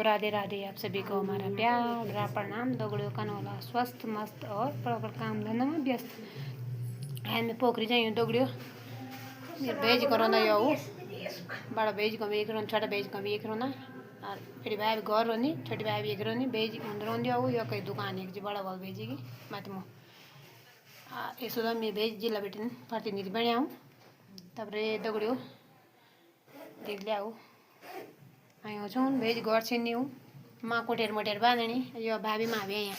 राधे राधे। आप सभी को हमारा प्यार प्रणाम। दगड़ियों का नौला स्वस्थ मस्त और प्रॉपर काम धंधा में व्यस्त है। मैं पोखरी जाइए दगड़ियों भेज करो ना यो बड़ा भेज को भी एक रोन छोटा भेज को भी एक रोना और फिर भाई भी घर रोनी छोटी भाई भी एक रोनी भेज रोन दिया यो कई दुकान है जी बड़ा वाल भेजेगी मत मो इसो मैं भेज जिला बेटे प्रतिनिधि बने हूँ तब रे दगड़ियों देख लिया आयो छूँ भेज घर छीनी हूँ माँ कोटेर मोटेर बांधनी यो भाभी माँ भी यहाँ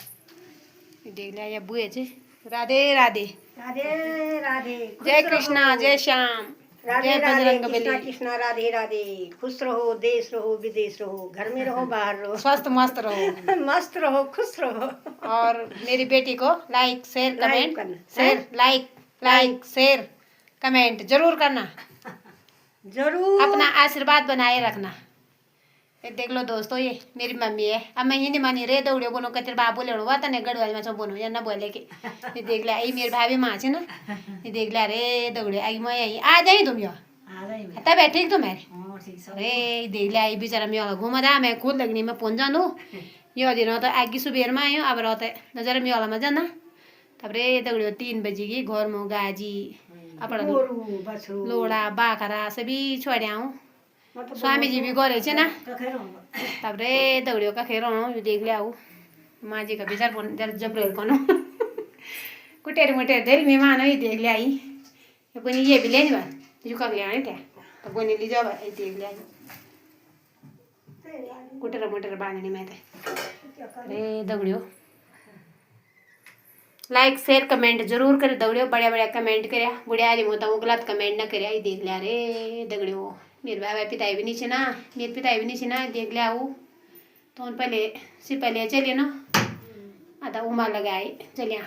देख लिया बुए छे। राधे राधे राधे राधे। जय कृष्णा जय श्याम राधे राधे कृष्णा कृष्णा राधे राधे। खुश रहो देश रहो विदेश रहो घर में रहो बाहर रहो स्वस्थ मस्त रहो मस्त रहो खुश रहो। और मेरी बेटी को लाइक शेयर लाइक कमेंट करना, शेयर लाइक शेयर कमेंट जरूर करना जरूर अपना आशीर्वाद बनाए रखना। ये देख लो दोस्तों ये मेरी मम्मी है अब मैं हिंदी मानी रे दौड़ियो बोनो कतिर बाबू लेणो वा तने गड़वाली में सब बोनो या ना बोले के ये देख लिया ये मेरी भाभी माँ छे ना ये देख लिया रे दौड़ियो आई मैं आई आ जाई तुम यो तब है ठीक तुम्हारे अरे देख लिया ये बेचारा मैं घूमा जा मैं खुद लगनी में पहुंच जानो यो दिन तो आगे सुबेर में आयो अब रहते नजर में वाला में जाना तब रे दौड़ियो 3 बजे की घर में गाजी अपना लोड़ा बाखरा सभी छोड़िया हूँ स्वामी जी भी करे छे ना तब रे दौड़ियो का खेर देख लिया माँ जी का बेचार जरा जबरेल कनो कुटेर मुटेर देर मेहमान ही देख लिया कोई ये भी लेनी बात जो कर लिया क्या तो कोई ली जाओ देख लिया कुटेर मुटेर बांधनी में रे दौड़ियो लाइक शेयर कमेंट जरूर करे दौड़ियो बढ़िया बढ़िया कमेंट करे बुढ़िया आली मोता गलत कमेंट ना करे देख लिया रे दौड़ियो मेरे भाई पिताई भी नीचे ना मेरे पिताई भी नीचे ना देख लिया तो उन पहले चलिए ना आधा उमा लगाए चलिया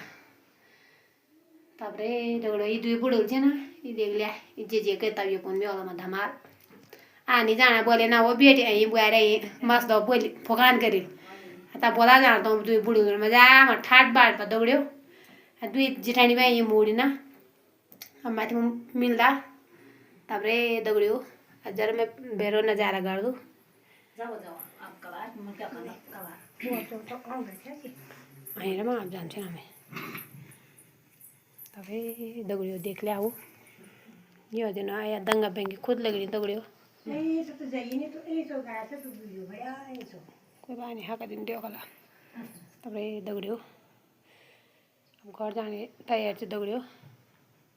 तब रे दौड़ो ये दुई बुढ़ो छे ना ये देख लिया जे जे कहता ये कौन भी में धमाल आनी जाना बोले ना वो बेटी यहीं बुआ रही मस्त बोली फोकान करे तब बोला जाना तो दुई बुढ़ो मजा में ठाट बाट पर दौड़ियो दुई जिठानी में ये मोड़ी ना अब माथि मिल्दा तब रे दौड़ियो जरा मैं बेरो नजारा कर दूँ में आप जान हमें तभी दगड़ियों देख लिया यो दिन आया दंगा बेंगी खुद लगी दगड़ियों कोई बात नहीं हाँ दिन दियो कला तब दगड़ियों अब घर जाने तैयार से दगड़ियों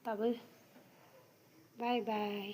तब बाय बाय।